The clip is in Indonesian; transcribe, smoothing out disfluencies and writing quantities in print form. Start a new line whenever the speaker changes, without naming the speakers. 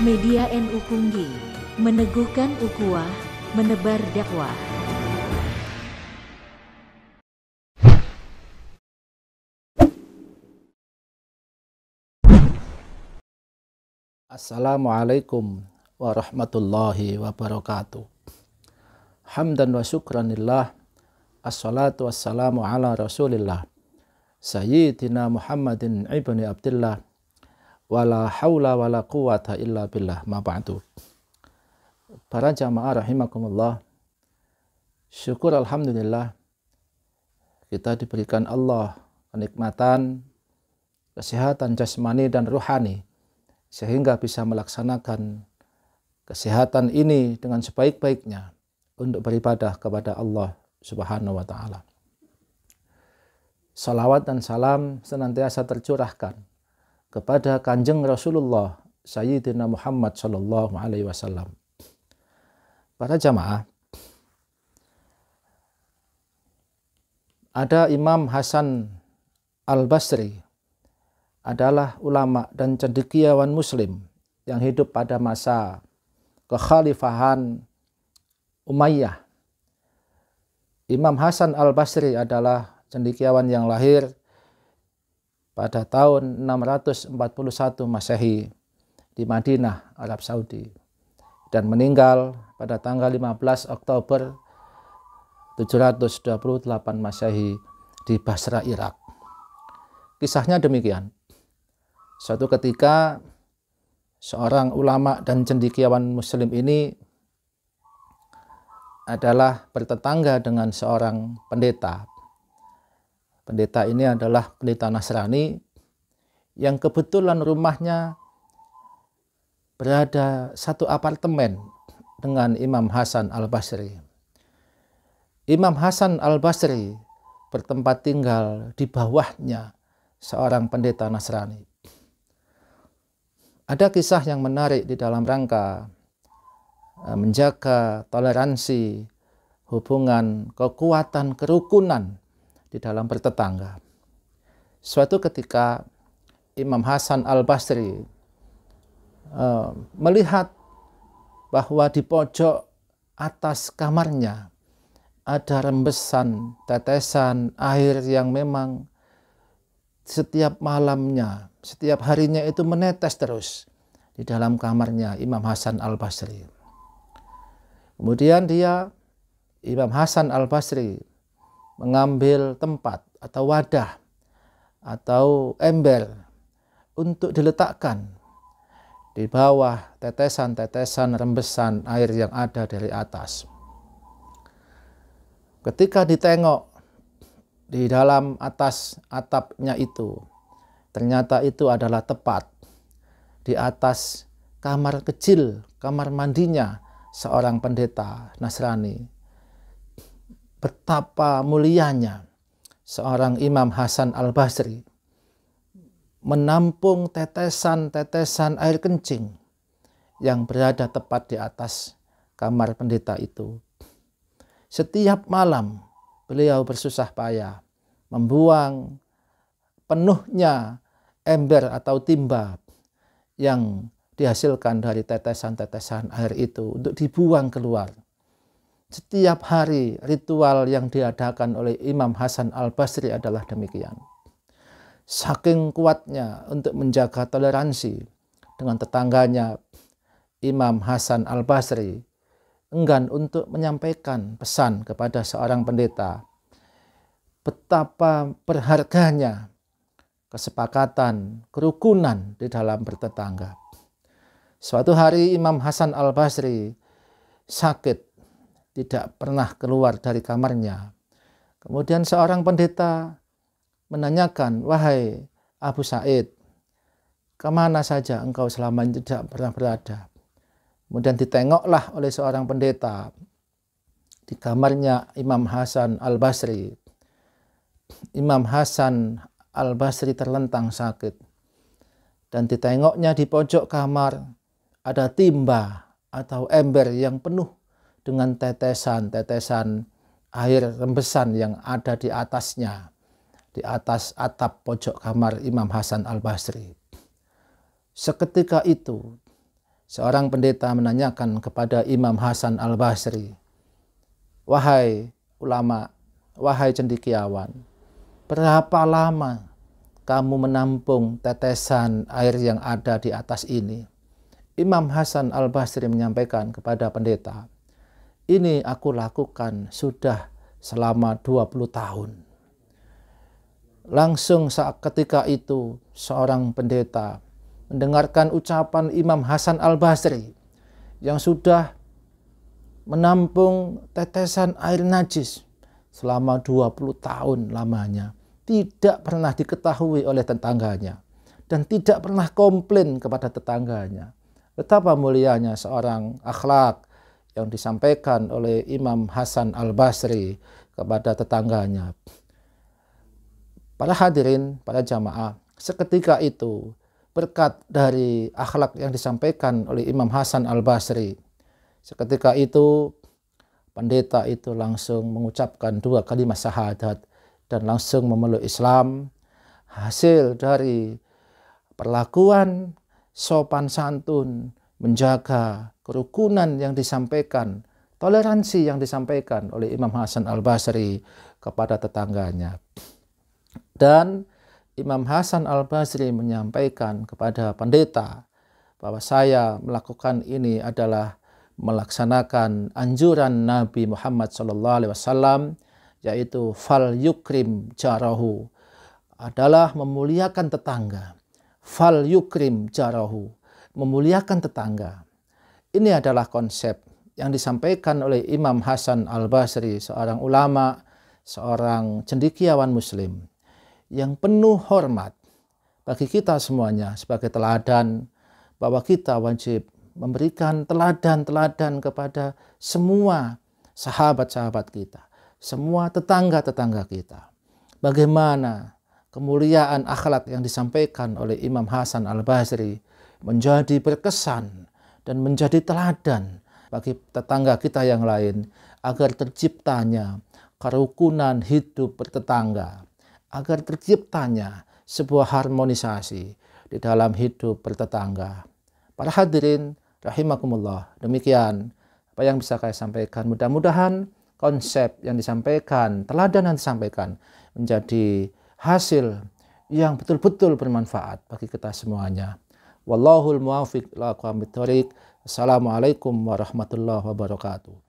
Media NU Punggi, meneguhkan ukhuwah, menebar dakwah.
Assalamualaikum warahmatullahi wabarakatuh. Hamdan wa syukranillah. Assalatu wassalamu ala rasulillah Sayyidina Muhammadin ibni Abdillah. Wala hawla wala quwata illa billah, ma ba'du. Para jamaah rahimakumullah, syukur alhamdulillah kita diberikan Allah kenikmatan, kesehatan jasmani dan ruhani, sehingga bisa melaksanakan kesehatan ini dengan sebaik-baiknya untuk beribadah kepada Allah Subhanahu wa ta'ala. Salawat dan salam senantiasa tercurahkan kepada Kanjeng Rasulullah Sayyidina Muhammad sallallahu alaihi wasallam. Para jamaah, ada Imam Hasan Al-Basri, adalah ulama dan cendekiawan muslim yang hidup pada masa kekhalifahan Umayyah. Imam Hasan Al-Basri adalah cendekiawan yang lahir pada tahun 641 Masehi di Madinah, Arab Saudi, dan meninggal pada tanggal 15 Oktober 728 Masehi di Basra, Irak. Kisahnya demikian. Suatu ketika seorang ulama dan cendekiawan muslim ini adalah bertetangga dengan seorang pendeta. Pendeta ini adalah pendeta Nasrani yang kebetulan rumahnya berada satu apartemen dengan Imam Hasan Al-Basri. Imam Hasan Al-Basri bertempat tinggal di bawahnya seorang pendeta Nasrani. Ada kisah yang menarik di dalam rangka menjaga toleransi, hubungan, kekuatan, kerukunan di dalam bertetangga. Suatu ketika Imam Hasan Al-Basri melihat bahwa di pojok atas kamarnya ada rembesan tetesan air yang memang setiap malamnya, setiap harinya itu menetes terus di dalam kamarnya Imam Hasan Al-Basri. Kemudian Imam Hasan Al-Basri mengambil tempat atau wadah atau ember untuk diletakkan di bawah tetesan-tetesan rembesan air yang ada dari atas. Ketika ditengok di dalam atas atapnya itu, ternyata itu adalah tepat di atas kamar kecil, kamar mandinya seorang pendeta Nasrani. Betapa mulianya seorang Imam Hasan Al-Basri menampung tetesan-tetesan air kencing yang berada tepat di atas kamar pendeta itu. Setiap malam beliau bersusah payah membuang penuhnya ember atau timba yang dihasilkan dari tetesan-tetesan air itu untuk dibuang keluar. Setiap hari ritual yang diadakan oleh Imam Hasan Al-Basri adalah demikian. Saking kuatnya untuk menjaga toleransi dengan tetangganya, Imam Hasan Al-Basri enggan untuk menyampaikan pesan kepada seorang pendeta betapa berharganya kesepakatan, kerukunan di dalam bertetangga. Suatu hari Imam Hasan Al-Basri sakit, tidak pernah keluar dari kamarnya. Kemudian seorang pendeta menanyakan, "Wahai Abu Said, kemana saja engkau selama ini tidak pernah berada?" Kemudian ditengoklah oleh seorang pendeta di kamarnya Imam Hasan Al-Basri. Imam Hasan Al-Basri terlentang sakit. Dan ditengoknya di pojok kamar ada timba atau ember yang penuh dengan tetesan-tetesan air rembesan yang ada di atasnya, di atas atap pojok kamar Imam Hasan Al-Basri. Seketika itu seorang pendeta menanyakan kepada Imam Hasan Al-Basri, "Wahai ulama, wahai cendekiawan, berapa lama kamu menampung tetesan air yang ada di atas ini?" Imam Hasan Al-Basri menyampaikan kepada pendeta, "Ini aku lakukan sudah selama 20 tahun. Langsung saat ketika itu seorang pendeta mendengarkan ucapan Imam Hasan Al-Basri yang sudah menampung tetesan air najis selama 20 tahun lamanya, tidak pernah diketahui oleh tetangganya dan tidak pernah komplain kepada tetangganya. Betapa mulianya seorang akhlak yang disampaikan oleh Imam Hasan Al-Basri kepada tetangganya. Para hadirin, para jamaah, seketika itu berkat dari akhlak yang disampaikan oleh Imam Hasan Al-Basri, seketika itu pendeta itu langsung mengucapkan 2 kalimat syahadat dan langsung memeluk Islam. Hasil dari perlakuan sopan santun, menjaga kerukunan yang disampaikan, toleransi yang disampaikan oleh Imam Hasan Al-Basri kepada tetangganya. Dan Imam Hasan Al-Basri menyampaikan kepada pendeta bahwa saya melakukan ini adalah melaksanakan anjuran Nabi Muhammad SAW, yaitu fal yukrim jarahu, adalah memuliakan tetangga. Fal yukrim jarahu, memuliakan tetangga. Ini adalah konsep yang disampaikan oleh Imam Hasan Al-Basri, seorang ulama, seorang cendekiawan muslim yang penuh hormat bagi kita semuanya sebagai teladan, bahwa kita wajib memberikan teladan-teladan kepada semua sahabat-sahabat kita, semua tetangga-tetangga kita. Bagaimana kemuliaan akhlak yang disampaikan oleh Imam Hasan Al-Basri menjadi berkesan dan menjadi teladan bagi tetangga kita yang lain, agar terciptanya kerukunan hidup bertetangga, agar terciptanya sebuah harmonisasi di dalam hidup bertetangga. Para hadirin rahimakumullah, demikian apa yang bisa saya sampaikan. Mudah-mudahan konsep yang disampaikan, teladan yang disampaikan menjadi hasil yang betul-betul bermanfaat bagi kita semuanya. Wallahul muwaffiq ila aqwamit thoriq. Assalamualaikum warahmatullahi wabarakatuh.